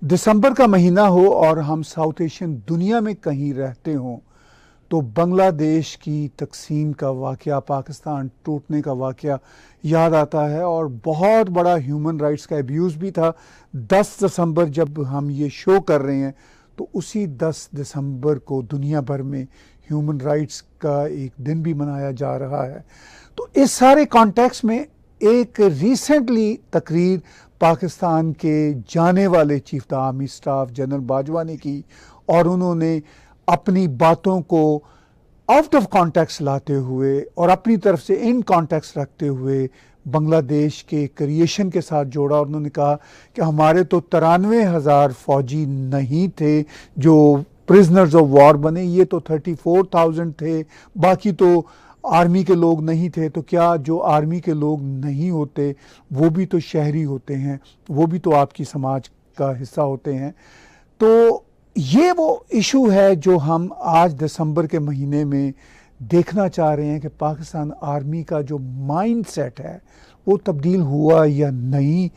दिसंबर का महीना हो और हम साउथ एशियन दुनिया में कहीं रहते हों तो बांग्लादेश की तकसीम का वाक़या, पाकिस्तान टूटने का वाक़या याद आता है और बहुत बड़ा ह्यूमन राइट्स का अब्यूज़ भी था। 10 दिसंबर जब हम ये शो कर रहे हैं तो उसी 10 दिसंबर को दुनिया भर में ह्यूमन राइट्स का एक दिन भी मनाया जा रहा है। तो इस सारे कॉन्टेक्स्ट में एक रिसेंटली तकरीर पाकिस्तान के जाने वाले chief the army staff general Bajwa ने की और उन्होंने अपनी बातों को आउट ऑफ कॉन्टेक्स्ट लाते हुए और अपनी तरफ से इन कॉन्टेक्स्ट रखते हुए बांग्लादेश के क्रिएशन के साथ जोड़ा। और उन्होंने कहा कि हमारे तो 93,000 फौजी नहीं थे जो प्रिजनर्स ऑफ वॉर बने, ये तो 34,000 थे, बाकी तो आर्मी के लोग नहीं थे। तो क्या जो आर्मी के लोग नहीं होते वो भी तो शहरी होते हैं, वो भी तो आपकी समाज का हिस्सा होते हैं। तो ये वो इशू है जो हम आज दिसंबर के महीने में देखना चाह रहे हैं कि पाकिस्तान आर्मी का जो माइंड सेट है वो तब्दील हुआ या नहीं।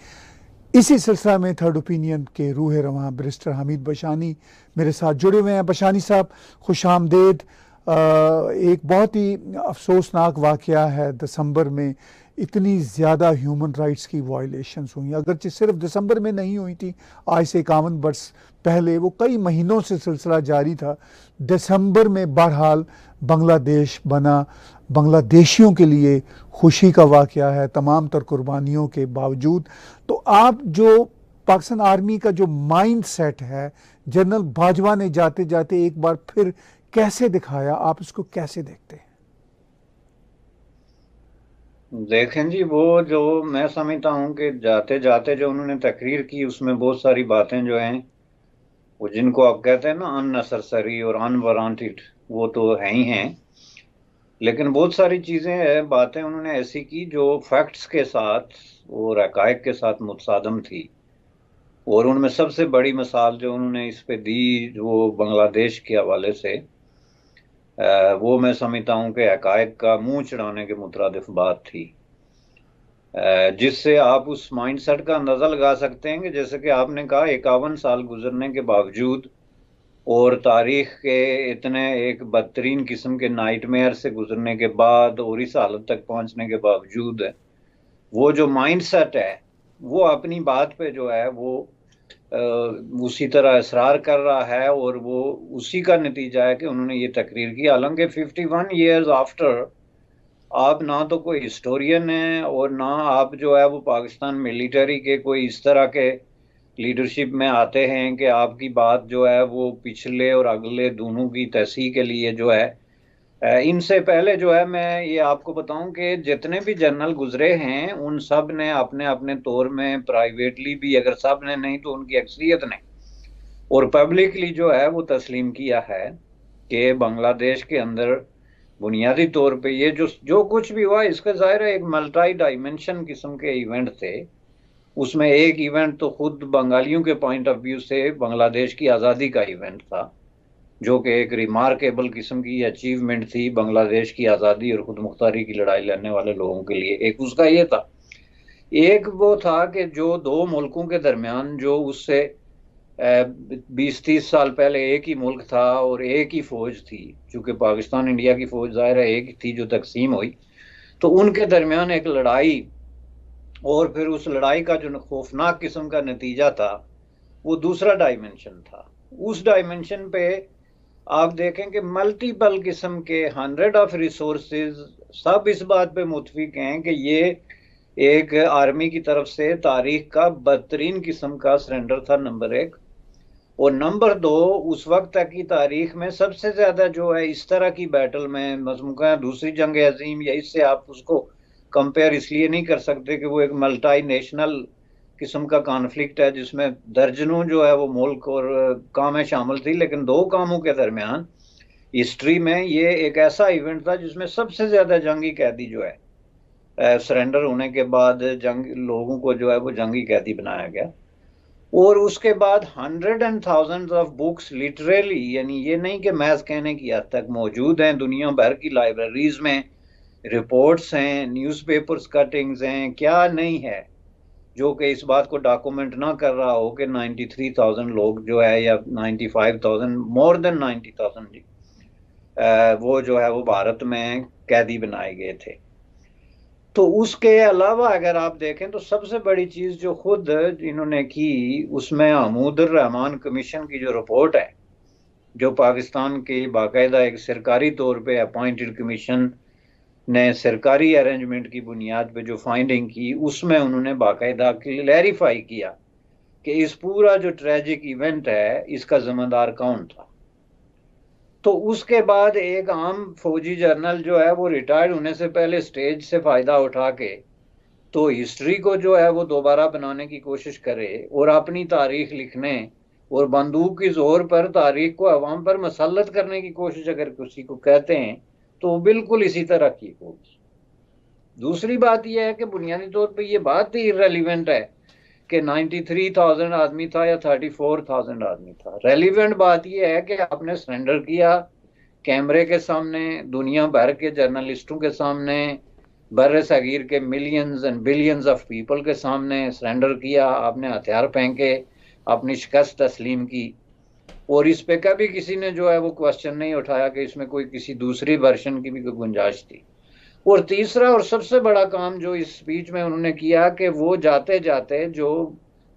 इसी सिलसिला में थर्ड ओपिनियन के रूह रवां बैरिस्टर हामिद बशानी मेरे साथ जुड़े हुए हैं। बशानी साहब, खुश आमदेद। एक बहुत ही अफसोसनाक वाक़या है, दिसंबर में इतनी ज़्यादा ह्यूमन राइट्स की वायलेशंस हुई, अगरचे सिर्फ दिसंबर में नहीं हुई थी, आज से 51 वर्ष पहले वो कई महीनों से सिलसिला जारी था। दिसंबर में बहरहाल बांग्लादेश बना, बांग्लादेशियों के लिए खुशी का वाक़या है तमाम तर कुर्बानियों के बावजूद। तो आप जो पाकिस्तान आर्मी का जो माइंड सेट है, जनरल बाजवा ने जाते जाते एक बार फिर कैसे दिखाया, आप इसको कैसे देखते हैं? देखें जी, वो जो मैं समझता हूँ कि जाते जाते जो उन्होंने तकरीर की उसमें बहुत सारी बातें जो हैं वो जिनको आप कहते हैं ना अननेसेसरी और अनवारंटेड, वो तो है ही हैं। लेकिन बहुत सारी चीज़ें बातें उन्होंने ऐसी की जो फैक्ट्स के साथ और हकायक के साथ मुतसादम थी। और उनमें सबसे बड़ी मिसाल जो उन्होंने इस पे दी वो बांग्लादेश के हवाले से, वो मैं समझता हूँ कि हकायक का मुंह चढ़ाने के मुतरादिफ बात थी, जिससे आप उस माइंडसेट का अंदाजा लगा सकते हैं कि जैसे कि आपने कहा 51 साल गुजरने के बावजूद और तारीख के इतने एक बदतरीन किस्म के नाइटमेयर से गुजरने के बाद और इस हालत तक पहुंचने के बावजूद वो जो माइंडसेट है वो अपनी बात पे जो है वो उसी तरह इसरार कर रहा है। और वो उसी का नतीजा है कि उन्होंने ये तकरीर की। हालांकि 51 ईयर्स आफ्टर आप ना तो कोई हिस्टोरियन है और ना आप जो है वो पाकिस्तान मिलिट्री के कोई इस तरह के लीडरशिप में आते हैं कि आपकी बात जो है वो पिछले और अगले दोनों की तहसीह के लिए जो है। इनसे पहले जो है मैं ये आपको बताऊं कि जितने भी जनरल गुजरे हैं उन सब ने अपने अपने तौर में प्राइवेटली भी, अगर सब ने नहीं तो उनकी अक्सरियत ने और पब्लिकली जो है वो तस्लीम किया है कि बांग्लादेश के अंदर बुनियादी तौर पे ये जो जो कुछ भी हुआ इसका जाहिर है एक मल्टी डायमेंशन किस्म के इवेंट थे। उसमें एक इवेंट तो खुद बंगालियों के पॉइंट ऑफ व्यू से बांग्लादेश की आज़ादी का इवेंट था, जो कि एक रिमार्केबल किस्म की अचीवमेंट थी बांग्लादेश की आज़ादी और खुद मुख्तारी की लड़ाई लड़ने वाले लोगों के लिए। एक उसका ये था, एक वो था कि जो दो मुल्कों के दरमियान जो उससे 20-30 साल पहले एक ही मुल्क था और एक ही फौज थी, चूंकि पाकिस्तान इंडिया की फौज जाहिर है एक थी जो तकसीम हुई, तो उनके दरमियान एक लड़ाई और फिर उस लड़ाई का जो खौफनाक किस्म का नतीजा था वो दूसरा डायमेंशन था। उस डायमेंशन पे आप देखें कि मल्टीपल किस्म के 100 ऑफ रिसोर्सेज सब इस बात पे मुतफिक हैं कि ये एक आर्मी की तरफ से तारीख का बदतरीन किस्म का सरेंडर था, नंबर एक। और नंबर दो, उस वक्त तक की तारीख में सबसे ज्यादा जो है इस तरह की बैटल में मजमूका दूसरी जंग अजीम, या इससे आप उसको कंपेयर इसलिए नहीं कर सकते कि वो एक मल्टी नेशनल किस्म का कॉन्फ्लिक्ट है जिसमें दर्जनों जो है वो मुल्क और कामें शामिल थी, लेकिन दो कामों के दरमियान हिस्ट्री में ये एक ऐसा इवेंट था जिसमें सबसे ज्यादा जंगी कैदी जो है सरेंडर होने के बाद जंग लोगों को जो है वो जंगी कैदी बनाया गया। और उसके बाद 100 and 1000 ऑफ बुक्स लिटरली, यानी ये नहीं कि मैथ कहने की हद तक, मौजूद हैं दुनिया भर की लाइब्रेरीज में, रिपोर्ट्स हैं, न्यूज़पेपर्स कटिंग्स हैं, क्या नहीं है, जो कि इस बात को डॉक्यूमेंट ना कर रहा हो कि 93,000 लोग जो है, या 95,000, मोर देन 90,000 जी, वो जो है वो भारत में कैदी बनाए गए थे। तो उसके अलावा अगर आप देखें तो सबसे बड़ी चीज जो खुद इन्होंने की, उसमें महमूदुर रहमान कमीशन की जो रिपोर्ट है, जो पाकिस्तान की बाकायदा एक सरकारी तौर पे अपॉइंटेड कमीशन ने सरकारी अरेंजमेंट की बुनियाद पे जो फाइंडिंग की, उसमें उन्होंने बाकायदा क्लैरिफाई किया कि इस पूरा जो ट्रेजिक इवेंट है इसका जिम्मेदार कौन था। तो उसके बाद एक आम फौजी जर्नल जो है वो रिटायर्ड होने से पहले स्टेज से फायदा उठा के तो हिस्ट्री को जो है वो दोबारा बनाने की कोशिश करे और अपनी तारीख लिखने और बंदूक की जोर पर तारीख को अवाम पर मसलत करने की कोशिश अगर किसी को कहते हैं तो वो बिल्कुल इसी तरह की होगी। दूसरी बात यह है कि बुनियादी तौर पर यह बात ही इररिलेवेंट है कि 93,000 आदमी था या 34,000 आदमी था। रेलिवेंट बात यह है कि आपने सरेंडर किया कैमरे के सामने, दुनिया भर के जर्नलिस्टों के सामने, बर्र सगीर के millions and billions of people के सामने सरेंडर किया। आपने हथियार फेंके, अपनी शिकस्त तस्लीम की, और इस पे कभी किसी ने जो है वो क्वेश्चन नहीं उठाया कि इसमें कोई किसी दूसरी वर्जन की भी कोई गुंजाइश थी। और तीसरा और सबसे बड़ा काम जो इस स्पीच में उन्होंने किया कि वो जाते जाते जो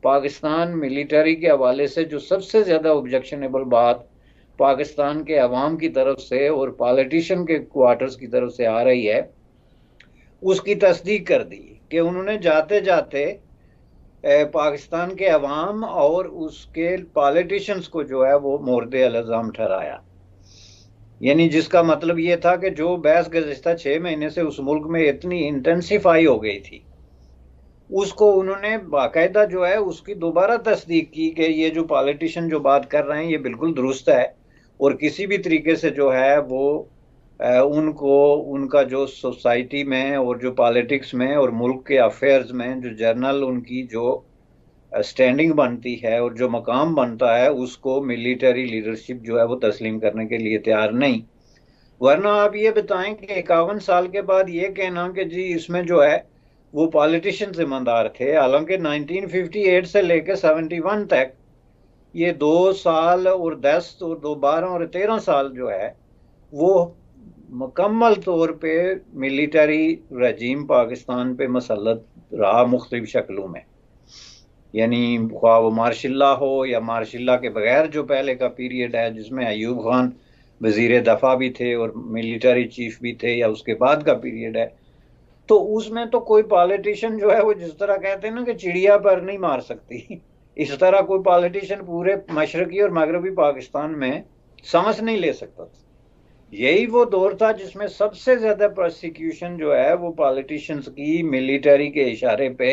पाकिस्तान मिलिट्री के हवाले से जो सबसे ज्यादा ऑब्जेक्शनेबल बात पाकिस्तान के अवाम की तरफ से और पॉलिटिशियन के क्वार्टर्स की तरफ से आ रही है, उसकी तस्दीक कर दी कि उन्होंने जाते जाते पाकिस्तान के अवाम और उसके पॉलिटिशियंस को जो है वो मोर्दे अल्ज़ाम ठहराया। यानी जिसका मतलब ये था कि जो बहस गुज़िश्ता 6 महीने से उस मुल्क में इतनी इंटेंसिफाई हो गई थी, उसको उन्होंने बाकायदा जो है उसकी दोबारा तस्दीक की कि ये जो पॉलिटिशियन जो बात कर रहे हैं ये बिल्कुल दुरुस्त है, और किसी भी तरीके से जो है वो उनको उनका जो सोसाइटी में और जो पॉलिटिक्स में और मुल्क के अफेयर्स में जो जर्नल उनकी जो स्टैंडिंग बनती है और जो मकाम बनता है, उसको मिलिट्री लीडरशिप जो है वो तस्लीम करने के लिए तैयार नहीं। वरना आप ये बताएं कि 51 साल के बाद ये कहना कि जी इसमें जो है वो पॉलिटिशियन जिम्मेदार थे, हालांकि 1958 से लेकर 71 तक ये 2 साल और 10 और 2 12 और 13 साल जो है वो मुकम्मल तौर पे मिलिट्री रजीम पाकिस्तान पे मसलत रहा मुख्तलिफ शक्लों में। यानी ख्वाह वो मार्शल्ला हो या मार्शल्ला के बगैर जो पहले का पीरियड है जिसमें अयूब खान वजीर दफा भी थे और मिलिट्री चीफ भी थे, या उसके बाद का पीरियड है, तो उसमें तो कोई पॉलिटिशियन जो है वो जिस तरह कहते हैं ना कि चिड़िया पर नहीं मार सकती, इस तरह कोई पॉलिटिशियन पूरे मशरकी और मगरबी पाकिस्तान में सांस नहीं ले सकता था। यही वो दौर था जिसमें सबसे ज्यादा प्रोसिक्यूशन जो है वो पॉलिटिशियंस की मिलिट्री के इशारे पे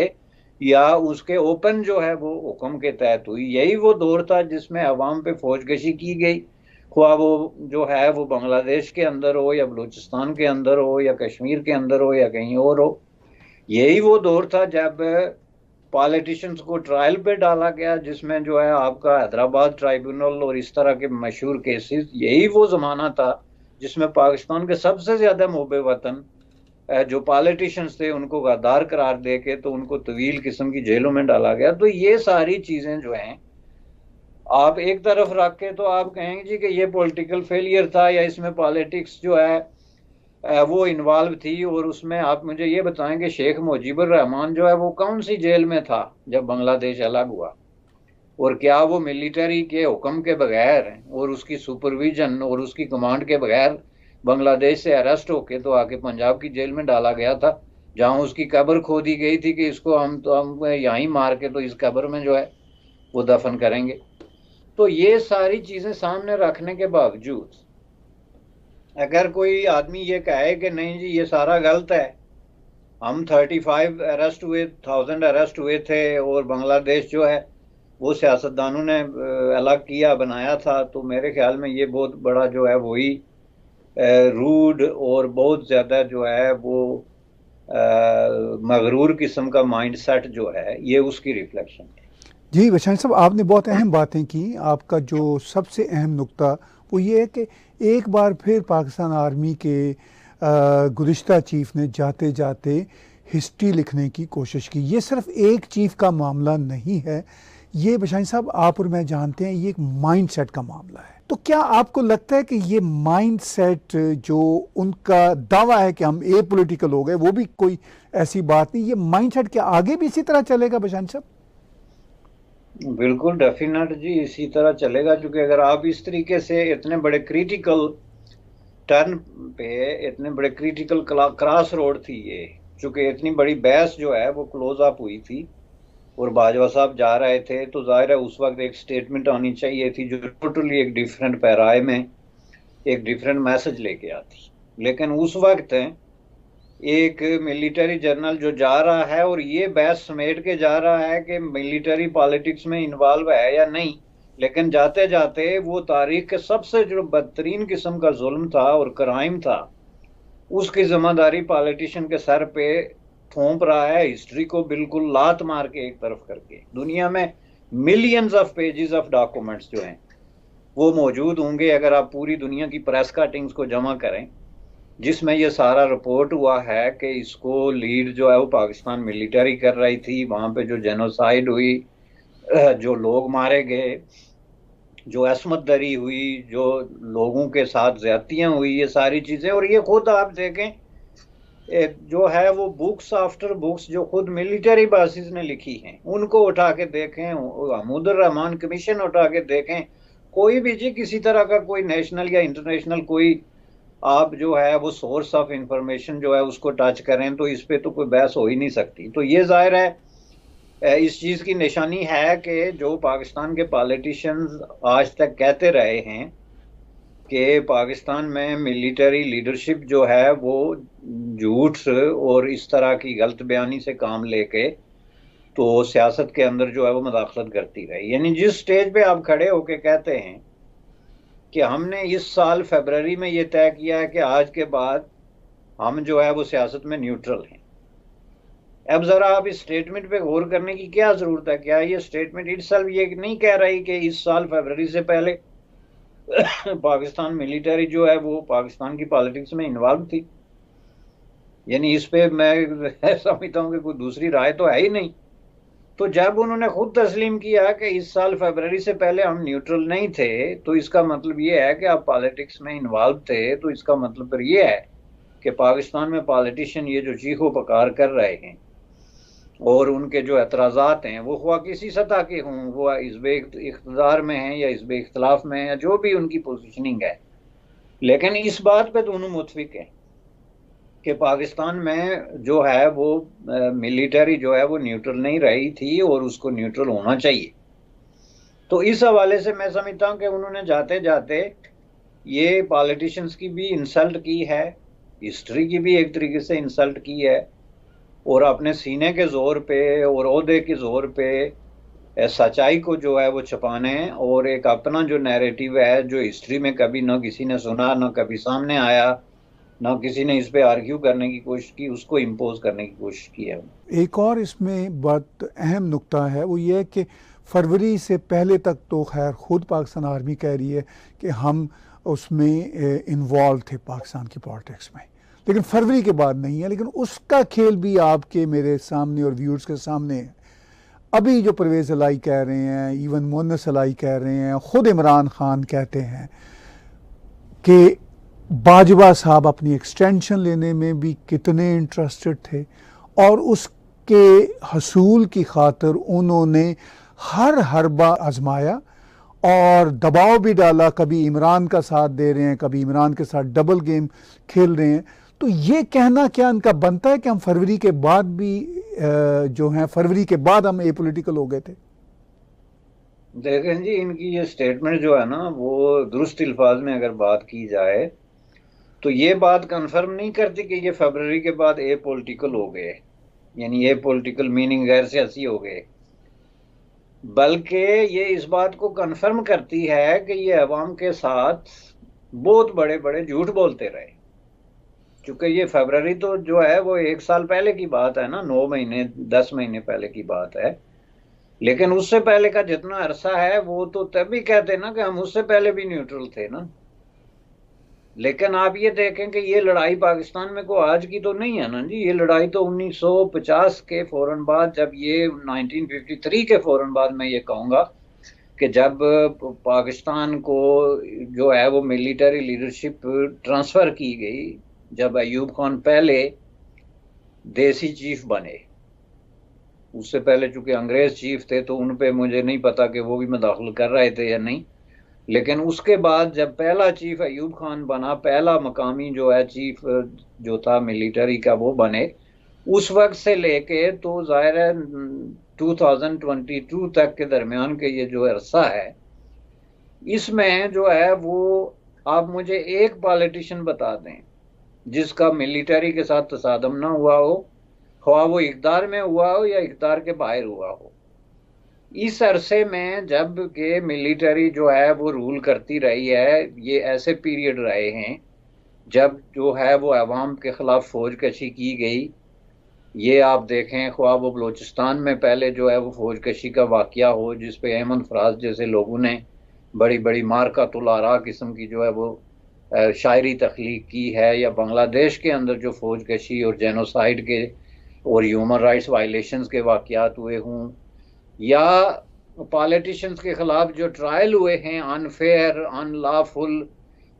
या उसके ओपन जो है वो हुक्म के तहत हुई। यही वो दौर था जिसमें अवाम पे फौजकशी की गई, ख्वाह वो जो है वो बांग्लादेश के अंदर हो या बलूचिस्तान के अंदर हो या कश्मीर के अंदर हो या कहीं और हो। यही वो दौर था जब पॉलिटिशियंस को ट्रायल पे डाला गया, जिसमें जो है आपका हैदराबाद ट्राइब्यूनल और इस तरह के मशहूर केसेस। यही वो जमाना था जिसमें पाकिस्तान के सबसे ज्यादा मोहब्बे वतन जो पॉलिटिशियंस थे उनको गद्दार करार दे के तो उनको तवील किस्म की जेलों में डाला गया। तो ये सारी चीजें जो हैं आप एक तरफ रख के तो आप कहेंगे जी कि ये पॉलिटिकल फेलियर था या इसमें पॉलिटिक्स जो है वो इन्वॉल्व थी। और उसमें आप मुझे ये बताएं कि शेख मुजीबुर रहमान जो है वो कौन सी जेल में था जब बांग्लादेश अलग हुआ, और क्या वो मिलिट्री के हुक्म के बगैर और उसकी सुपरविजन और उसकी कमांड के बगैर बांग्लादेश से अरेस्ट होके तो आके पंजाब की जेल में डाला गया था, जहां उसकी कब्र खोदी गई थी कि इसको हम यहीं मार के तो इस कब्र में जो है वो दफन करेंगे। तो ये सारी चीजें सामने रखने के बावजूद अगर कोई आदमी ये कहे कि नहीं जी ये सारा गलत है, हम 35 अरेस्ट हुए, 1000 अरेस्ट हुए थे और बांग्लादेश जो है वो सियासतदानों ने अलग किया बनाया था, तो मेरे ख्याल में ये बहुत बड़ा जो है वही रूड और बहुत ज़्यादा जो है वो मगरूर किस्म का माइंडसेट जो है ये उसकी रिफ्लेक्शन है। जी बशानी साहब, आपने बहुत अहम बातें की। आपका जो सबसे अहम नुक्ता वो ये है कि एक बार फिर पाकिस्तान आर्मी के गुज़िश्ता चीफ ने जाते जाते हिस्ट्री लिखने की कोशिश की। ये सिर्फ एक चीफ का मामला नहीं है, ये बशानी साहब आप और मैं जानते हैं ये एक माइंडसेट का मामला है। तो क्या आपको लगता है कि ये माइंडसेट जो उनका दावा है कि हम ए पॉलिटिकल हो गए, वो भी कोई ऐसी बात नहीं, ये माइंडसेट क्या आगे भी इसी तरह चलेगा बशानी साहब? बिल्कुल डेफिनेट जी, इसी तरह चलेगा। क्योंकि अगर आप इस तरीके से इतने बड़े क्रिटिकल टर्न पे, इतने बड़े क्रिटिकल क्रॉस रोड थी ये, चूंकि इतनी बड़ी बहस जो है वो क्लोज अप हुई थी और बाजवा साहब जा रहे थे, तो जाहिर है उस वक्त एक स्टेटमेंट आनी चाहिए थी जो टोटली एक डिफरेंट पैराए में एक डिफरेंट मैसेज लेके आती। लेकिन उस वक्त एक मिलिट्री जनरल जो जा रहा है और ये बहस समेट के जा रहा है कि मिलिट्री पॉलिटिक्स में इन्वॉल्व है या नहीं, लेकिन जाते जाते वो तारीख के सबसे जो बदतरीन किस्म का जुल्म था और क्राइम था, उसकी जिम्मेदारी पॉलिटिशियन के सर पे थोप रहा है, हिस्ट्री को बिल्कुल लात मार के एक तरफ करके। दुनिया में millions of pages of documents जो हैं वो मौजूद होंगे अगर आप पूरी दुनिया की प्रेस कटिंग्स को जमा करें, जिसमें ये सारा रिपोर्ट हुआ है कि इसको लीड जो है वो पाकिस्तान मिलिट्री कर रही थी। वहां पे जो जेनोसाइड हुई, जो लोग मारे गए, जो असमत दरी हुई, जो लोगों के साथ ज्यादतियां हुई, ये सारी चीजें। और ये खुद आप देखें जो है वो बुक्स आफ्टर बुक्स जो खुद मिलिट्री बासिस ने लिखी हैं, उनको उठा के देखें, हमूदुर रहमान कमीशन उठा के देखें, कोई भी जी किसी तरह का कोई नेशनल या इंटरनेशनल कोई आप जो है वो सोर्स ऑफ इंफॉर्मेशन जो है उसको टच करें, तो इस पे तो कोई बहस हो ही नहीं सकती। तो ये जाहिर है इस चीज की निशानी है कि जो पाकिस्तान के पॉलिटिशियंस आज तक कहते रहे हैं कि पाकिस्तान में मिलिट्री लीडरशिप जो है वो झूठ और इस तरह की गलत बयानी से काम लेके तो सियासत के अंदर जो है वो मदाखलत करती रही। यानी जिस स्टेज पे आप खड़े होके कहते हैं कि हमने इस साल फरवरी में ये तय किया है कि आज के बाद हम जो है वो सियासत में न्यूट्रल हैं, अब जरा आप इस स्टेटमेंट पे गौर करने की क्या जरूरत है? क्या ये स्टेटमेंट इटसेल्फ ये नहीं कह रही कि इस साल फरवरी से पहले पाकिस्तान मिलिट्री जो है वो पाकिस्तान की पॉलिटिक्स में इन्वॉल्व थी? यानी इस पे मैं समझता हूँ कि कोई दूसरी राय तो है ही नहीं। तो जब उन्होंने खुद तस्लीम किया कि इस साल फरवरी से पहले हम न्यूट्रल नहीं थे, तो इसका मतलब ये है कि आप पॉलिटिक्स में इन्वॉल्व थे, तो इसका मतलब फिर ये है कि पाकिस्तान में पॉलिटिशियन ये जो चीखो पकार कर रहे हैं और उनके जो एतराज़ात हैं वो हुआ किसी सतह के हों, वो हिज़्ब इख्तिदार में हैं या हिज़्ब इख्तिलाफ में हैं, या जो भी उनकी पोजीशनिंग है, लेकिन इस बात पे दोनों मुत्फिक हैं कि पाकिस्तान में जो है वो मिलिट्री जो है वो न्यूट्रल नहीं रही थी और उसको न्यूट्रल होना चाहिए। तो इस हवाले से मैं समझता हूँ कि उन्होंने जाते जाते ये पॉलिटिशियंस की भी इंसल्ट की है, हिस्ट्री की भी एक तरीके से इंसल्ट की है, और अपने सीने के जोर पे और ओहदे के जोर पे सच्चाई को जो है वो छुपाने और एक अपना जो नैरेटिव है जो हिस्ट्री में कभी ना किसी ने सुना, ना कभी सामने आया, ना किसी ने इस पे आर्ग्यू करने की कोशिश की, उसको इम्पोज करने की कोशिश की है। एक और इसमें बहुत अहम नुक्ता है वो ये है कि फरवरी से पहले तक तो खैर खुद पाकिस्तान आर्मी कह रही है कि हम उसमें इन्वॉल्व थे पाकिस्तान की पॉलिटिक्स में, लेकिन फरवरी के बाद नहीं है। लेकिन उसका खेल भी आपके मेरे सामने और व्यूअर्स के सामने है। अभी जो परवेज़ अलाई कह रहे हैं, इवन मुअन्नस अलाई कह रहे हैं, ख़ुद इमरान खान कहते हैं कि बाजवा साहब अपनी एक्सटेंशन लेने में भी कितने इंटरेस्टेड थे और उसके हसूल की खातिर उन्होंने हर हरबा आजमाया और दबाव भी डाला, कभी इमरान का साथ दे रहे हैं, कभी इमरान के साथ डबल गेम खेल रहे हैं। तो ये कहना क्या इनका बनता है कि हम फरवरी के बाद भी जो हैं फरवरी के बाद हम एपॉलिटिकल हो गए थे? देखें जी, इनकी ये स्टेटमेंट जो है ना वो दुरुस्त अल्फाज में अगर बात की जाए तो ये बात कंफर्म नहीं करती कि ये फरवरी के बाद ए पॉलिटिकल हो गए, यानी ए पॉलिटिकल मीनिंग गैर सियासी हो गए, बल्कि ये इस बात को कंफर्म करती है कि ये अवाम के साथ बहुत बड़े बड़े झूठ बोलते रहे। क्योंकि ये फरवरी तो जो है वो 1 साल पहले की बात है ना, 9 महीने 10 महीने पहले की बात है, लेकिन उससे पहले का जितना अरसा है वो तो तभी कहते ना कि हम उससे पहले भी न्यूट्रल थे ना। लेकिन आप ये देखें कि ये लड़ाई पाकिस्तान में को आज की तो नहीं है ना जी। ये लड़ाई तो 1950 के फौरन बाद, जब ये 1953 के फौरन बाद, मैं ये कहूँगा कि जब पाकिस्तान को जो है वो मिलिट्री लीडरशिप ट्रांसफर की गई, जब अयूब खान पहले देसी चीफ बने। उससे पहले चूंकि अंग्रेज चीफ थे तो उन पे मुझे नहीं पता कि वो भी मुदाखल कर रहे थे या नहीं, लेकिन उसके बाद जब पहला चीफ अयूब खान बना, पहला मकामी जो है चीफ जो था मिलिट्री का वो बने, उस वक्त से लेके तो जाहिर है 2022 तक के दरमियान के ये जो अरसा है, इसमें जो है वो आप मुझे एक पॉलिटिशियन बता दें जिसका मिलिट्री के साथ तसादम ना हुआ हो, ख्वाह वो इक़्तिदार में हुआ हो या इक़्तिदार के बाहर हुआ हो। इस अरसे में जब के मिलिट्री जो है वो रूल करती रही है, ये ऐसे पीरियड रहे हैं जब जो है वो अवाम के खिलाफ फौज कशी की गई। ये आप देखें, ख्वाह वो बलोचिस्तान में पहले जो है वो फौज कशी का वाकया हो जिस पे अहमद फराज जैसे लोगों ने बड़ी बड़ी मारका तुलारा किस्म की जो है वो शायरी तख्लीक की है, या बांग्लादेश के अंदर जो फौज कशी और जेनोसाइड के और ह्यूमन राइट्स वायलेशंस के वाकयात हुए हों, या पॉलिटिशियंस के खिलाफ जो ट्रायल हुए हैं अनफेयर, अनलॉफुल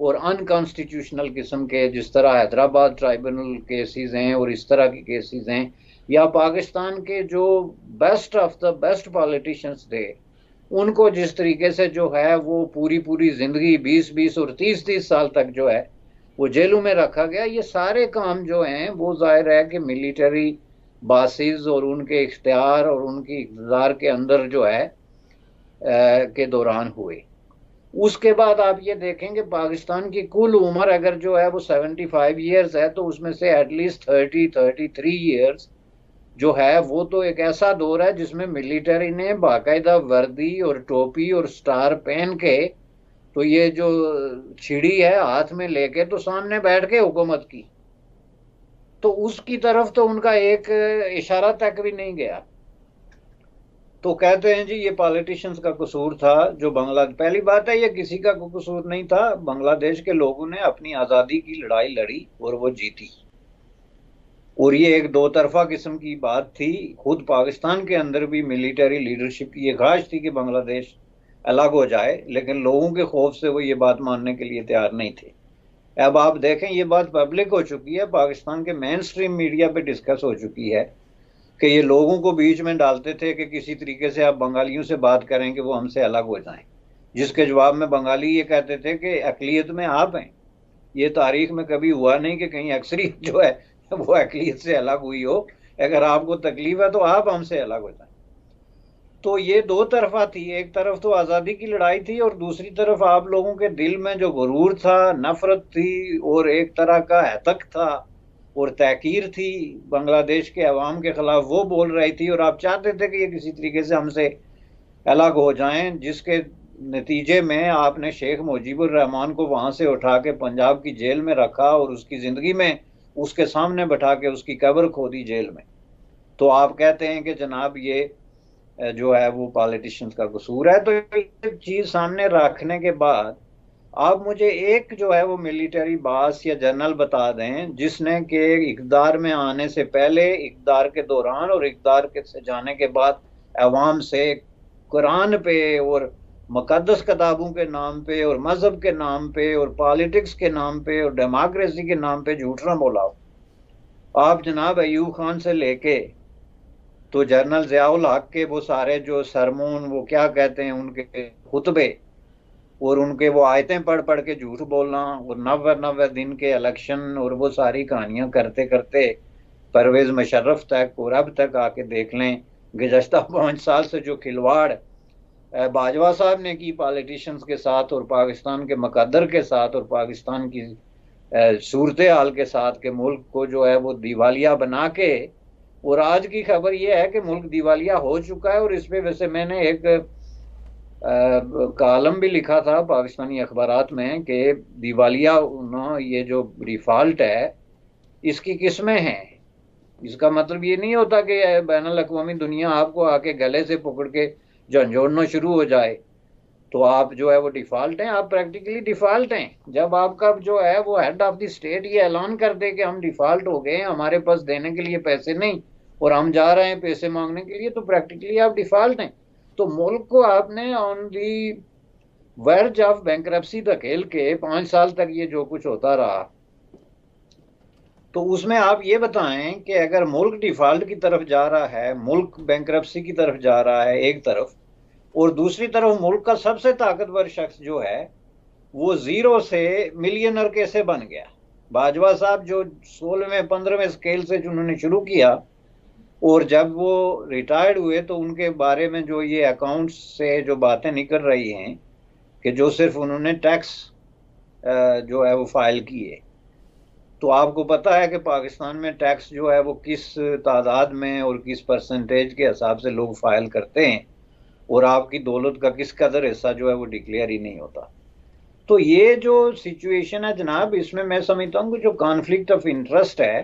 और अनकॉन्स्टिट्यूशनल किस्म के, जिस तरह हैदराबाद ट्राइब्यूनल केसेस हैं और इस तरह के केसेस हैं, या पाकिस्तान के जो best of the best politicians थे उनको जिस तरीके से जो है वो पूरी पूरी जिंदगी 20-20 और 30-30 साल तक जो है वो जेलों में रखा गया। ये सारे काम जो हैं वो जाहिर है कि मिलिट्री बासिस और उनके इख्तियार और उनकी इक़्तिदार के अंदर जो है के दौरान हुए। उसके बाद आप ये देखेंगे पाकिस्तान की कुल उम्र अगर जो है वो 75 ईयर्स है तो उसमें से एटलीस्ट 33 ईयर्स जो है वो तो एक ऐसा दौर है जिसमें मिलिट्री ने बाकायदा वर्दी और टोपी और स्टार पहन के, तो ये जो छिड़ी है हाथ में लेके तो सामने बैठ के हुकूमत की, तो उसकी तरफ तो उनका एक इशारा तक भी नहीं गया। तो कहते हैं जी ये पॉलिटिशियंस का कसूर था जो पहली बात है ये किसी का कसूर नहीं था। बांग्लादेश के लोगों ने अपनी आज़ादी की लड़ाई लड़ी और वो जीती, और ये एक दो तरफा किस्म की बात थी। खुद पाकिस्तान के अंदर भी मिलिट्री लीडरशिप की ये ख्वाहिश थी कि बांग्लादेश अलग हो जाए, लेकिन लोगों के खौफ से वो ये बात मानने के लिए तैयार नहीं थे। अब आप देखें ये बात पब्लिक हो चुकी है, पाकिस्तान के मेन स्ट्रीम मीडिया पे डिस्कस हो चुकी है कि ये लोगों को बीच में डालते थे कि किसी तरीके से आप बंगालियों से बात करें कि वो हमसे अलग हो जाएं, जिसके जवाब में बंगाली ये कहते थे कि अकलियत में आप हैं। ये तारीख में कभी हुआ नहीं कि कहीं अक्सरियत जो है वो अकलियत से अलग हुई हो। अगर आपको तकलीफ है तो आप हमसे अलग हो जाएं। तो ये दो तरफा थी, एक तरफ तो आज़ादी की लड़ाई थी और दूसरी तरफ आप लोगों के दिल में जो गुरूर था, नफरत थी और एक तरह का हतक था और तहकीर थी बांग्लादेश के अवाम के खिलाफ, वो बोल रही थी। और आप चाहते थे कि ये किसी तरीके से हमसे अलग हो जाएं, जिसके नतीजे में आपने शेख मुजीबुर रहमान को वहां से उठा के पंजाब की जेल में रखा और उसकी ज़िंदगी में उसके सामने बैठा के उसकी कब्र खोदी जेल में। तो आप कहते हैं कि जनाब ये जो है वो पॉलिटिशियंस का कसूर है। तो ये चीज़ सामने रखने के बाद आप मुझे एक जो है वो मिलिट्री बास या जनरल बता दें जिसने के इक़्तिदार में आने से पहले, इक़्तिदार के दौरान और इक़्तिदार के से जाने के बाद अवाम से कुरान पे और मुक़द्दस किताबों के नाम पे और मज़हब के नाम पे और पॉलिटिक्स के नाम पे और डेमोक्रेसी के नाम पे झूठ ना बोला हो। आप जनाब अयूब खान से लेके तो जनरल ज़ियाउल हक के वो सारे जो सरमून, वो क्या कहते हैं, उनके खुतबे और उनके वो आयतें पढ़ पढ़ के झूठ बोलना और 90 दिन के इलेक्शन और वो सारी कहानियां करते करते परवेज़ मुशर्रफ तक, और अब तक आके देख लें गुज़श्ता 5 साल से जो खिलवाड़ बाजवा साहब ने की पॉलिटिशियंस के साथ और पाकिस्तान के मुकद्दर के साथ और पाकिस्तान की सूरत हाल के साथ, के मुल्क को जो है वो दिवालिया बना के, और आज की खबर यह है कि मुल्क दिवालिया हो चुका है। और इस पे वैसे मैंने एक कॉलम भी लिखा था पाकिस्तानी अखबारात में कि दिवालिया ये जो डिफॉल्ट है इसकी किस्में हैं। इसका मतलब ये नहीं होता कि बैनुल अक़वामी दुनिया आपको आके गले से पकड़ के झंझोड़ना शुरू हो जाए। तो आप जो है वो डिफॉल्ट हैं, आप प्रैक्टिकली डिफॉल्ट हैं। जब आपका जो है वो हेड ऑफ द स्टेट ये ऐलान कर दे कि हम डिफॉल्ट हो गए हैं, हमारे पास देने के लिए पैसे नहीं और हम जा रहे हैं पैसे मांगने के लिए, तो प्रैक्टिकली आप डिफॉल्ट हैं। तो मुल्क को आपने on the verge of bankruptcy धकेल के 5 साल तक ये जो कुछ होता रहा, तो उसमें आप ये बताएं कि अगर मुल्क डिफॉल्ट की तरफ जा रहा है, मुल्क बैंकरप्सी की तरफ जा रहा है एक तरफ, और दूसरी तरफ मुल्क का सबसे ताकतवर शख्स जो है वो जीरो से मिलियनर कैसे बन गया। बाजवा साहब जो 16वें 15वें स्केल से उन्होंने शुरू किया, और जब वो रिटायर्ड हुए तो उनके बारे में जो ये अकाउंट्स से जो बातें निकल रही हैं कि जो सिर्फ उन्होंने टैक्स जो है वो फाइल किए, तो आपको पता है कि पाकिस्तान में टैक्स जो है वो किस तादाद में और किस परसेंटेज के हिसाब से लोग फाइल करते हैं, और आपकी दौलत का किस कदर हिस्सा जो है वो डिक्लेयर ही नहीं होता। तो ये जो सिचुएशन है जनाब, इसमें मैं समझता हूँ कि जो कॉन्फ्लिक्ट ऑफ इंटरेस्ट है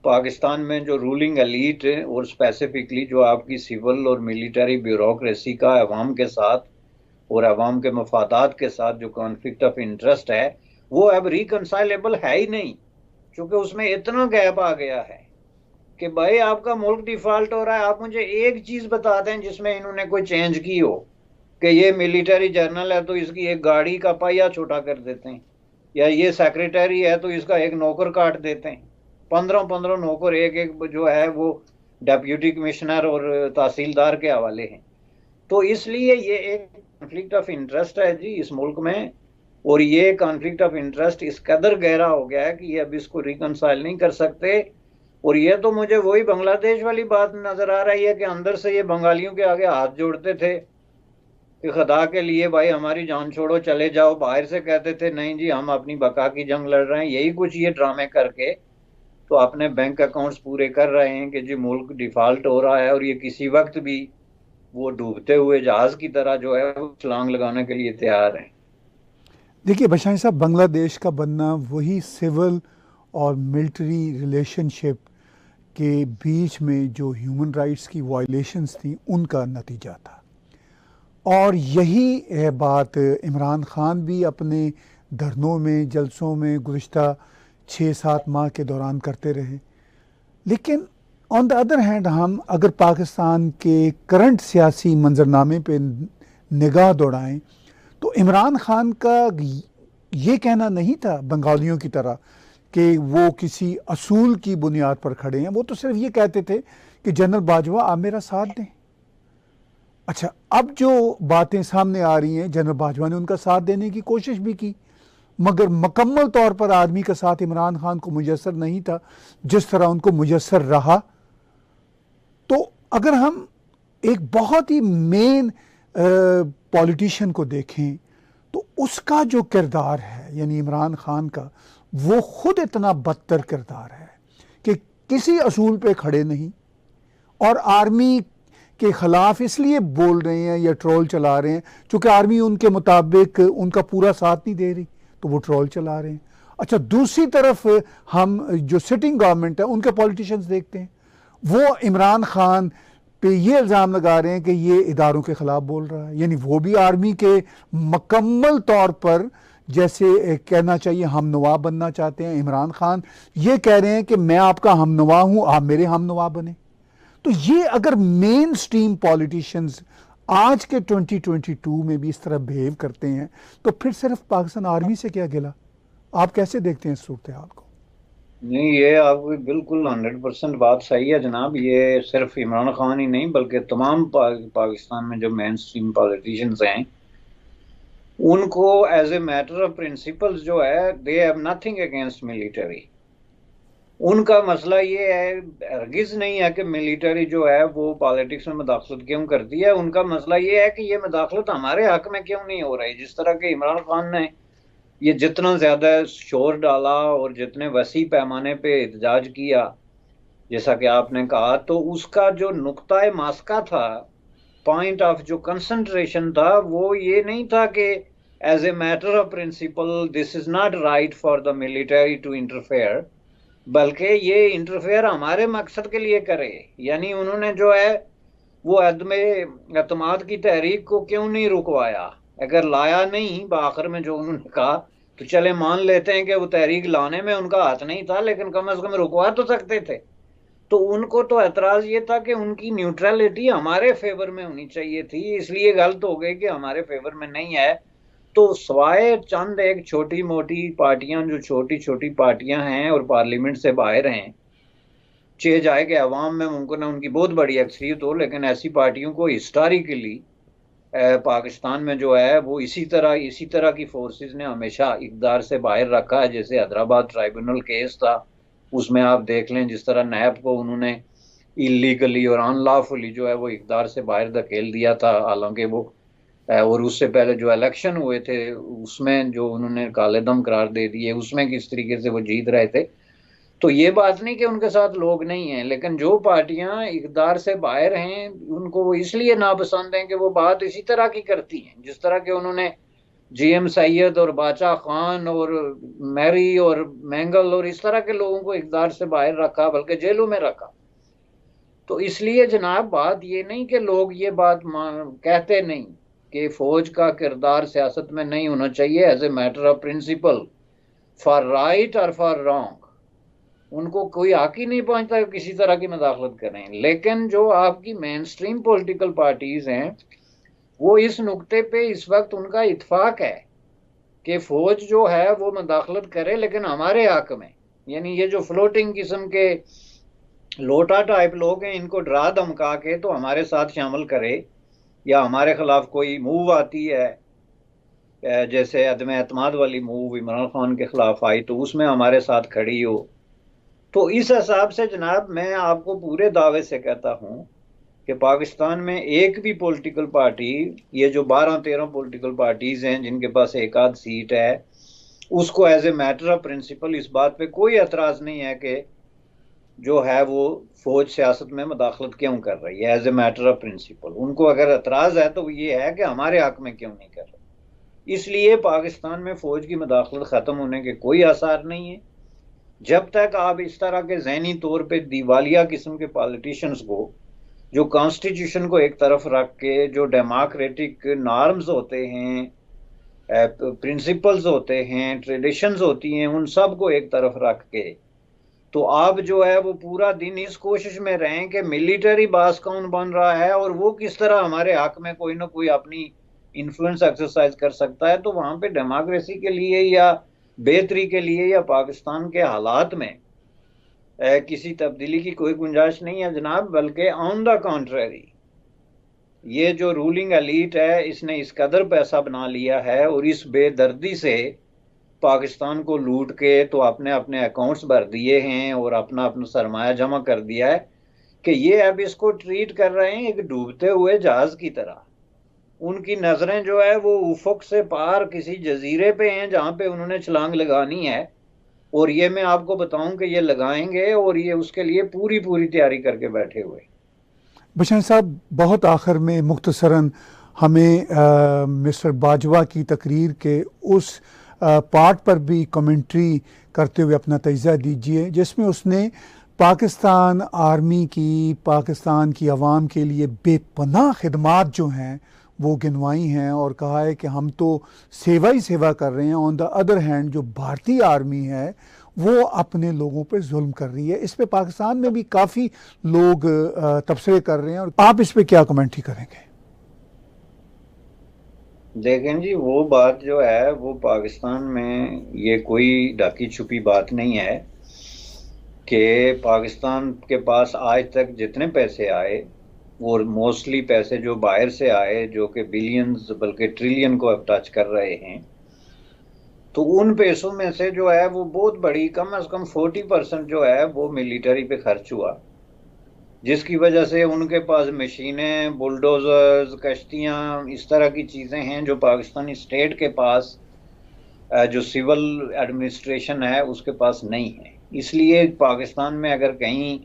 पाकिस्तान में, जो रूलिंग एलीट और स्पेसिफिकली जो आपकी सिविल और मिलिट्री ब्यूरोक्रेसी का अवाम के साथ और अवाम के मफादात के साथ जो कॉन्फ्लिक्ट ऑफ इंटरेस्ट है, वो अब रिकनसाइलेबल है ही नहीं, क्योंकि उसमें इतना गैप आ गया है कि भाई आपका मुल्क डिफॉल्ट हो रहा है, आप मुझे एक चीज बता दें जिसमें इन्होंने कोई चेंज की हो कि ये मिलिट्री जर्नल है तो इसकी एक गाड़ी का पहिया छोटा कर देते हैं, या ये सेक्रेटरी है तो इसका एक नौकर काट देते हैं। 15-15 नौकर एक एक जो है वो डेप्यूटी कमिश्नर और तहसीलदार के हवाले हैं। तो इसलिए ये एक कॉन्फ्लिक्ट ऑफ इंटरेस्ट है जी इस मुल्क में, और ये कॉन्फ्लिक्ट ऑफ इंटरेस्ट इस कदर गहरा हो गया है कि ये अब इसको रिकनसाइल नहीं कर सकते। और ये तो मुझे वही बांग्लादेश वाली बात नजर आ रही है कि अंदर से ये बंगालियों के आगे हाथ जोड़ते थे कि खुदा के लिए भाई हमारी जान छोड़ो चले जाओ, बाहर से कहते थे नहीं जी हम अपनी बका की जंग लड़ रहे हैं, यही कुछ ये ड्रामे करके तो अपने बैंक अकाउंट्स पूरे कर रहे हैं कि जी मुल्क डिफॉल्ट हो रहा है और ये किसी वक्त भी वो डूबते हुए जहाज की तरह जो है वो छलांग लगाने के लिए तैयार है। देखिए बशानी साहब, बांग्लादेश का बनना वही सिविल और मिलिट्री रिलेशनशिप के बीच में जो ह्यूमन राइट्स की वायलेशंस थी उनका नतीजा था। और यही बात इमरान खान भी अपने धरनों में, जलसों में गुज़िश्ता 6-7 माह के दौरान करते रहे। लेकिन ऑन द अदर हैंड हम अगर पाकिस्तान के करंट सियासी मंजरनामे पे निगाह दौड़ाएं तो इमरान खान का ये कहना नहीं था बंगालियों की तरह कि वो किसी असूल की बुनियाद पर खड़े हैं। वो तो सिर्फ ये कहते थे कि जनरल बाजवा आप मेरा साथ दें। अच्छा, अब जो बातें सामने आ रही हैं, जनरल बाजवा ने उनका साथ देने की कोशिश भी की, मगर मुकम्मल तौर पर आर्मी का साथ इमरान खान को मुयस्सर नहीं था जिस तरह उनको मुयस्सर रहा। तो अगर हम एक बहुत ही मेन पॉलिटिशियन को देखें तो उसका जो किरदार है यानी इमरान खान का, वो खुद इतना बदतर किरदार है कि किसी असूल पे खड़े नहीं और आर्मी के ख़िलाफ़ इसलिए बोल रहे हैं या ट्रोल चला रहे हैं क्योंकि आर्मी उनके मुताबिक उनका पूरा साथ नहीं दे रही, तो वो ट्रोल चला रहे हैं। अच्छा, दूसरी तरफ हम जो सिटिंग गवर्नमेंट है उनके पॉलिटिशियंस देखते हैं, वो इमरान खान पे ये इल्ज़ाम लगा रहे हैं कि ये इदारों के ख़िलाफ़ बोल रहा है। यानी वो भी आर्मी के मुकम्मल तौर पर जैसे कहना चाहिए हम नवा बनना चाहते हैं। इमरान खान ये कह रहे हैं कि मैं आपका हम नवा हूँ, आप मेरे हम नवा बने। तो ये अगर मेन स्ट्रीम पॉलिटिशियंस आज के 2022 में भी इस तरह बिहेव करते हैं तो फिर सिर्फ पाकिस्तान आर्मी से क्या गिला? आप कैसे देखते हैं इस सूरत हाल को? नहीं, ये आपकी बिल्कुल 100% बात सही है जनाब। ये सिर्फ इमरान खान ही नहीं बल्कि तमाम पाकिस्तान में जो मेन स्ट्रीम पॉलिटिशियंस हैं उनको as a matter of principles जो है they have nothing against military. उनका मसला ये है, हरगिज नहीं है कि मिलिट्री जो है वो पॉलिटिक्स में मदाखलत क्यों करती है। उनका मसला ये है कि ये मदाखलत हमारे हक में क्यों नहीं हो रही। जिस तरह के इमरान खान ने ये जितना ज्यादा शोर डाला और जितने वसी पैमाने पे एहतजाज किया जैसा कि आपने कहा, तो उसका जो नुक्ता मास्का था, पॉइंट ऑफ जो कंसंट्रेशन था, वो ये नहीं था कि as a matter of principle this is not right for the military to interfere, बल्कि ये इंटरफेयर हमारे मकसद के लिए करे। यानी उन्होंने जो है वो अदम एतमाद की तहरीक को क्यों नहीं रुकवाया, अगर लाया नहीं आखिर में जो उन्होंने कहा, तो चले मान लेते हैं कि वो तहरीक लाने में उनका हाथ नहीं था, लेकिन कम से कम रुकवा तो सकते थे। तो उनको तो एतराज ये था कि उनकी न्यूट्रलिटी हमारे फेवर में होनी चाहिए थी, इसलिए गलत हो गई कि हमारे फेवर में नहीं है। तो सवाए चंद एक छोटी मोटी पार्टियां, जो छोटी छोटी पार्टियां हैं और पार्लियामेंट से बाहर हैं, चे जाए कि अवाम में मुमकिन है उनकी बहुत बड़ी अक्सरियत हो, लेकिन ऐसी पार्टियों को हिस्टोरिकली पाकिस्तान में जो है वो इसी तरह की फोर्सेस ने हमेशा इक़्तिदार से बाहर रखा है। जैसे हैदराबाद ट्राइब्यूनल केस था, उसमें आप देख लें जिस तरह नैब को उन्होंने इलीगली और अनलॉफुली जो है वो इक़्तिदार से बाहर धकेल दिया था, हालांकि वो और उससे पहले जो इलेक्शन हुए थे उसमें जो उन्होंने कालेदम करार दे दिए, उसमें किस तरीके से वो जीत रहे थे। तो ये बात नहीं कि उनके साथ लोग नहीं हैं, लेकिन जो पार्टियां इक़्तिदार से बाहर हैं उनको वो इसलिए नापसंद हैं कि वो बात इसी तरह की करती हैं जिस तरह के उन्होंने जीएम सैयद और बादशाह खान और मैरी और मैंगल और इस तरह के लोगों को इक़्तिदार से बाहर रखा, बल्कि जेलों में रखा। तो इसलिए जनाब बात ये नहीं कि लोग ये बात कहते नहीं कि फौज का किरदार सियासत में नहीं होना चाहिए as a matter of principle, for right और फॉर रॉन्ग, उनको कोई हक ही नहीं पहुंचता किसी तरह की मदाखलत करें। लेकिन जो आपकी मेन स्ट्रीम पोलिटिकल पार्टीज हैं वो इस नुक्ते पे इस वक्त उनका इत्फाक है कि फौज जो है वो मदाखलत करे लेकिन हमारे हक में। यानी ये जो फ्लोटिंग किस्म के लोटा टाइप लोग हैं, इनको डरा धमका के तो हमारे साथ शामिल करे, या हमारे खिलाफ कोई मूव आती है जैसे अदम एतमाद वाली मूव इमरान खान के खिलाफ आई तो उसमें हमारे साथ खड़ी हो। तो इस हिसाब से जनाब मैं आपको पूरे दावे से कहता हूं कि पाकिस्तान में एक भी पॉलिटिकल पार्टी, ये जो 12-13 पॉलिटिकल पार्टीज हैं जिनके पास एक आध सीट है, उसको as a matter of principle इस बात पे कोई एतराज नहीं है कि जो है वो फौज सियासत में मदाखलत क्यों कर रही है। As a matter of principle उनको अगर एतराज है तो ये है कि हमारे हक में क्यों नहीं कर रहे। इसलिए पाकिस्तान में फौज की मदाखलत खत्म होने के कोई आसार नहीं है जब तक आप इस तरह के ज़हनी तौर पे दिवालिया किस्म के पॉलिटिशियंस को, जो कॉन्स्टिट्यूशन को एक तरफ रख के, जो डेमोक्रेटिक नॉर्म्स होते हैं, प्रिंसिपल्स होते हैं, ट्रेडिशंस होती हैं, उन सब को एक तरफ रख के, तो आप जो है वो पूरा दिन इस कोशिश में रहें कि मिलिट्री बास कौन बन रहा है और वो किस तरह हमारे हक में कोई ना कोई अपनी इन्फ्लुएंस एक्सरसाइज कर सकता है, तो वहां पे डेमोक्रेसी के लिए या बेहतरी के लिए या पाकिस्तान के हालात में किसी तब्दीली की कोई गुंजाइश नहीं है जनाब। बल्कि ऑन द कॉन्ट्रेरी ये जो रूलिंग एलीट है इसने इस कदर पैसा बना लिया है और इस बेदर्दी से पाकिस्तान को लूट के तो अपने अपने अकाउंट्स भर दिए हैं और अपना अपना सरमाया जमा कर दिया है कि ये अब इसको ट्रीट कर रहे हैं एक डूबते हुए जहाज की तरह। उनकी नजरें जो है वो उफक से पार किसी जजीरे पे हैं जहां पे उन्होंने छलांग लगानी है, और ये मैं आपको बताऊं कि ये लगाएंगे और ये उसके लिए पूरी पूरी तैयारी करके बैठे हुए। बशर साहब बहुत आखिर में मुख्तसरन हमें मिस्टर बाजवा की तकरीर के उस पार्ट पर भी कमेंट्री करते हुए अपना तजज़िया दीजिए जिसमें उसने पाकिस्तान आर्मी की, पाकिस्तान की आवाम के लिए बेपनाह खिदमात जो हैं वो गिनवाई हैं और कहा है कि हम तो सेवा ही सेवा कर रहे हैं। ऑन द अदर हैंड जो भारतीय आर्मी है वो अपने लोगों पे जुल्म कर रही है। इस पे पाकिस्तान में भी काफ़ी लोग तबसरे कर रहे हैं, और आप इस पे क्या कमेंट्री करेंगे? देखें जी, वो बात जो है वो पाकिस्तान में ये कोई ढकी छुपी बात नहीं है कि पाकिस्तान के पास आज तक जितने पैसे आए और मोस्टली पैसे जो बाहर से आए जो कि बिलियंस बल्कि ट्रिलियन को अब टच कर रहे हैं, तो उन पैसों में से जो है वो बहुत बड़ी कम से कम 40% जो है वो मिलिट्री पे खर्च हुआ, जिसकी वजह से उनके पास मशीनें, बुलडोजर्स, कश्तियाँ, इस तरह की चीज़ें हैं जो पाकिस्तानी स्टेट के पास जो सिविल एडमिनिस्ट्रेशन है उसके पास नहीं है। इसलिए पाकिस्तान में अगर कहीं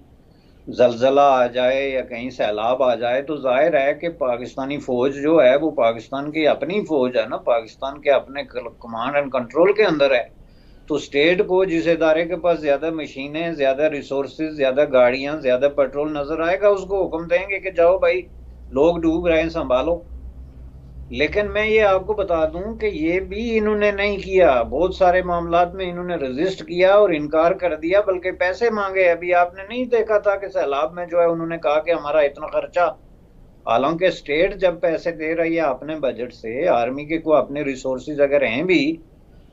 जलजला आ जाए या कहीं सैलाब आ जाए तो जाहिर है कि पाकिस्तानी फौज जो है वो पाकिस्तान की अपनी फौज है ना, पाकिस्तान के अपने कमांड एंड कंट्रोल के अंदर है। तो स्टेट को जिस इदारे के पास ज्यादा मशीनें, ज्यादा रिसोर्सेज, ज्यादा गाड़ियां, ज्यादा पेट्रोल नजर आएगा उसको हुक्म देंगे कि जाओ भाई लोग डूब रहे हैं संभालो। लेकिन मैं ये आपको बता दूं कि ये भी इन्होंने नहीं किया। बहुत सारे मामलात में इन्होंने रेजिस्ट किया और इनकार कर दिया, बल्कि पैसे मांगे। अभी आपने नहीं देखा था कि सैलाब में जो है उन्होंने कहा कि हमारा इतना खर्चा, हालांकि स्टेट जब पैसे दे रही है अपने बजट से, आर्मी के को अपने रिसोर्सेज अगर हैं भी,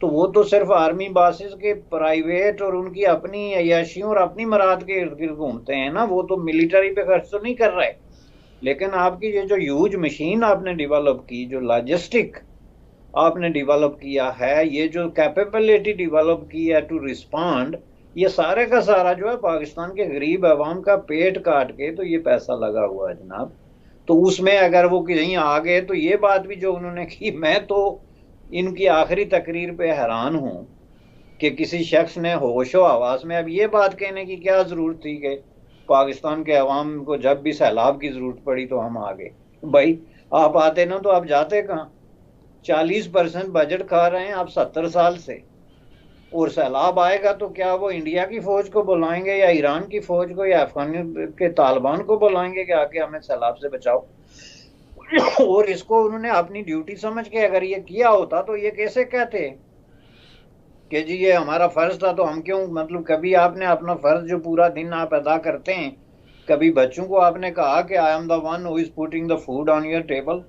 तो वो तो सिर्फ आर्मी बासेस के प्राइवेट और उनकी अपनी अय्याशियों और अपनी मराद के इर्द गिर्द घूमते हैं ना, वो तो मिलिट्री पे खर्च तो नहीं कर रहे। लेकिन आपकी ये जो ह्यूज मशीन आपने डेवलप की, जो लॉजिस्टिक आपने डेवलप किया है, ये जो कैपेबिलिटी डेवलप की है टू रिस्पॉन्ड, ये सारे का सारा जो है पाकिस्तान के गरीब अवाम का पेट काट के तो ये पैसा लगा हुआ है जनाब। तो उसमें अगर वो कहीं आ गए तो ये बात भी जो उन्होंने की, मैं तो इनकी आखिरी तकरीर पे हैरान हूं कि किसी शख्स ने होशो हवास में अब ये बात कहने की क्या जरूरत थी कि पाकिस्तान के अवाम को जब भी सैलाब की जरूरत पड़ी तो हम आ गए। भाई आप आते ना तो आप जाते कहाँ? 40% बजट खा रहे हैं आप 70 साल से, और सैलाब आएगा तो क्या वो इंडिया की फौज को बुलाएंगे या ईरान की फौज को या अफगान के तालिबान को बुलाएंगे कि आके हमें सैलाब से बचाओ? और इसको उन्होंने अपनी ड्यूटी समझ के अगर ये किया होता तो ये कैसे कहते कि जी ये हमारा फर्ज था तो हम क्यों, मतलब कभी आपने अपना फर्ज जो पूरा दिन आप अदा करते हैं, कभी बच्चों को आपने कहा कि I am the one who is putting the food on your table?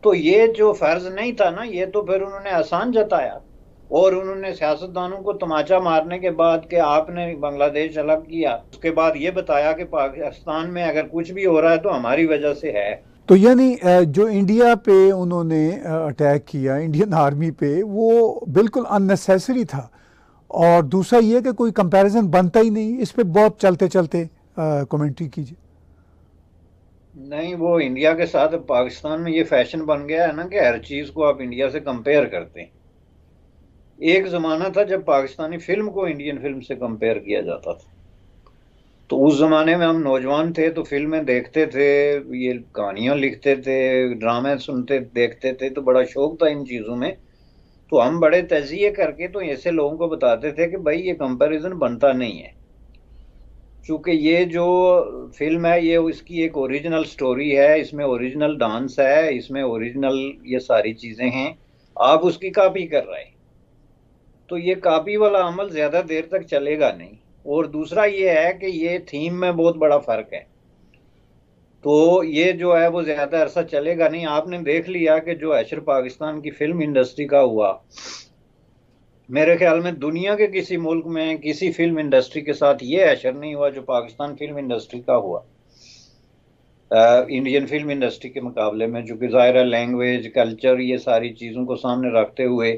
तो ये जो फर्ज नहीं था ना, ये तो फिर उन्होंने आसान जताया। और उन्होंने सियासतदानों को तमाचा मारने के बाद कि आपने बांग्लादेश अलग किया, उसके बाद ये बताया कि पाकिस्तान में अगर कुछ भी हो रहा है तो हमारी वजह से है। तो यानी जो इंडिया पे उन्होंने अटैक किया, इंडियन आर्मी पे, वो बिल्कुल अननेसेसरी था। और दूसरा ये कि कोई कंपैरिजन बनता ही नहीं। इस पे बहुत चलते चलते कमेंट्री कीजिए। नहीं, वो इंडिया के साथ पाकिस्तान में ये फैशन बन गया है ना कि हर चीज को आप इंडिया से कंपेयर करते हैं। एक जमाना था जब पाकिस्तानी फिल्म को इंडियन फिल्म से कंपेयर किया जाता था। तो उस जमाने में हम नौजवान थे तो फिल्में देखते थे, ये कहानियां लिखते थे, ड्रामे सुनते देखते थे, तो बड़ा शौक था इन चीजों में। तो हम बड़े तजिए करके तो ऐसे लोगों को बताते थे कि भाई ये कंपैरिजन बनता नहीं है, क्योंकि ये जो फिल्म है ये इसकी एक ओरिजिनल स्टोरी है, इसमें ओरिजिनल डांस है, इसमें ओरिजिनल ये सारी चीजें हैं, आप उसकी कॉपी कर रहे हैं। तो ये कॉपी वाला अमल ज्यादा देर तक चलेगा नहीं। और दूसरा ये है कि ये थीम में बहुत बड़ा फर्क है, तो ये जो है वो ज्यादा अरसा चलेगा नहीं। आपने देख लिया कि जो हशर पाकिस्तान की फिल्म इंडस्ट्री का हुआ, मेरे ख्याल में दुनिया के किसी मुल्क में किसी फिल्म इंडस्ट्री के साथ ये हशर नहीं हुआ जो पाकिस्तान फिल्म इंडस्ट्री का हुआ इंडियन फिल्म इंडस्ट्री के मुकाबले में। जो कि ज़ाहिर है लैंग्वेज, कल्चर, ये सारी चीज़ों को सामने रखते हुए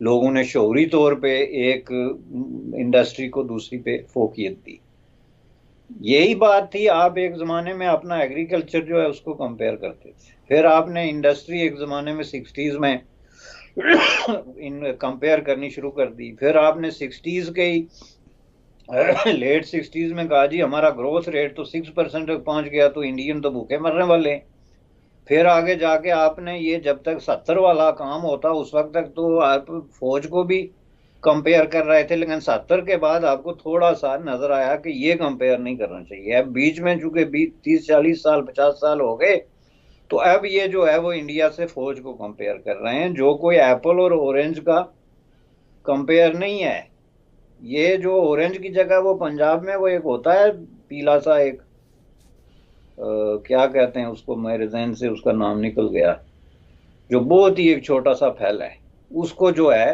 लोगों ने शौहरी तौर पे एक इंडस्ट्री को दूसरी पे फोकियत दी। यही बात थी, आप एक ज़माने में अपना एग्रीकल्चर जो है उसको कंपेयर करते थे, फिर आपने इंडस्ट्री एक ज़माने में 60s में इन कंपेयर करनी शुरू कर दी, फिर आपने 60s के ही लेट 60s में कहा जी हमारा ग्रोथ रेट तो 6% तक पहुंच गया तो इंडियन तो भूखे मरने वाले हैं। फिर आगे जाके आपने ये जब तक 70 वाला काम होता उस वक्त तक तो आप फौज को भी कंपेयर कर रहे थे, लेकिन 70 के बाद आपको थोड़ा सा नजर आया कि ये कंपेयर नहीं करना चाहिए। अब बीच में चूंकि 30-40 साल 50 साल हो गए, तो अब ये जो है वो इंडिया से फौज को कंपेयर कर रहे हैं, जो कोई एप्पल और ऑरेंज का कंपेयर नहीं है। ये जो ऑरेंज की जगह वो पंजाब में वो एक होता है पीला सा एक क्या कहते हैं उसको, मेरे जहन से उसका नाम निकल गया, जो बहुत ही एक छोटा सा फैल है, उसको जो है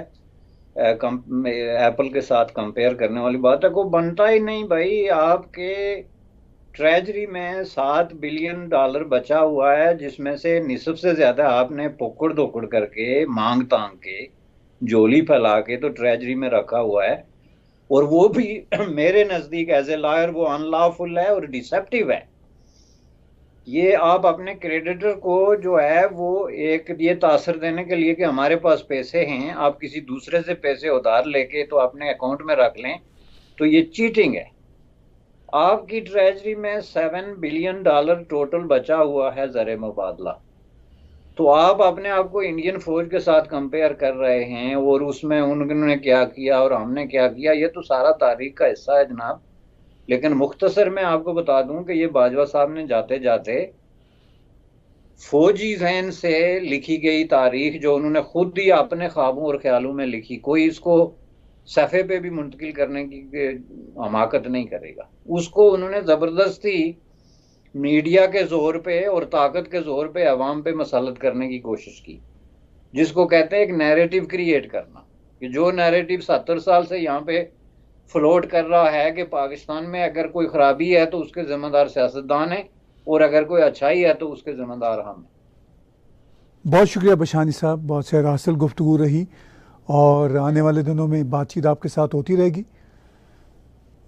एप्पल के साथ कंपेयर करने वाली बात है, को बनता ही नहीं भाई। आपके ट्रेजरी में $7 बिलियन बचा हुआ है, जिसमें से निसफ से ज्यादा आपने पोकड़ दोकड़ करके मांग तांग के झोली फैला के तो ट्रेजरी में रखा हुआ है, और वो भी मेरे नजदीक एज ए लॉयर वो अनलॉफुल है और डिसेप्टिव है। ये आप अपने क्रेडिटर को जो है वो एक ये तासर देने के लिए कि हमारे पास पैसे हैं, आप किसी दूसरे से पैसे उधार लेके तो अपने अकाउंट में रख लें, तो ये चीटिंग है। आपकी ट्रेजरी में $7 बिलियन टोटल बचा हुआ है ज़र मुबादला, तो आप अपने आप को इंडियन फौज के साथ कंपेयर कर रहे हैं, और उसमें उन्होंने क्या किया और हमने क्या किया, ये तो सारा तारीख का हिस्सा है जनाब। लेकिन मुख्तसर में आपको बता दूं कि ये बाजवा साहब ने जाते जाते फौजी जहन से लिखी गई तारीख जो उन्होंने खुद ही अपने ख्वाबों और ख्यालों में लिखी, कोई इसको सफ़े पे भी मुंतकिल करने की हमाकत नहीं करेगा। उसको उन्होंने ज़बरदस्ती मीडिया के जोर पे और ताकत के जोर पे अवाम पे मसलत करने की कोशिश की, जिसको कहते हैं एक नैरेटिव क्रिएट करना, कि जो नैरेटिव 70 साल से यहाँ पे फ्लोट कर रहा है कि पाकिस्तान में अगर कोई खराबी है तो उसके जिम्मेदार सियासतदान है, और अगर कोई अच्छाई है तो उसके जिम्मेदार हम हैं। बहुत शुक्रिया बशानी साहब, बहुत से रासल गुफ्तगू रही और आने वाले दिनों में बातचीत आपके साथ होती रहेगी।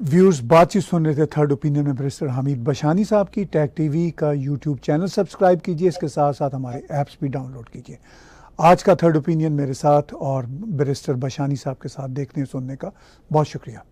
व्यूअर्स, बातचीत सुन रहे थे थर्ड ओपिनियन में बैरिस्टर हामिद बशानी साहब की। टैग टीवी का यूट्यूब चैनल सब्सक्राइब कीजिए, इसके साथ साथ हमारे ऐप्स भी डाउनलोड कीजिए। आज का थर्ड ओपिनियन मेरे साथ और बैरिस्टर बशानी साहब के साथ देखने सुनने का बहुत शुक्रिया।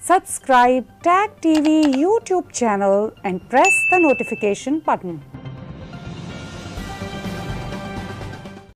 Subscribe Tag TV YouTube channel and press the notification button.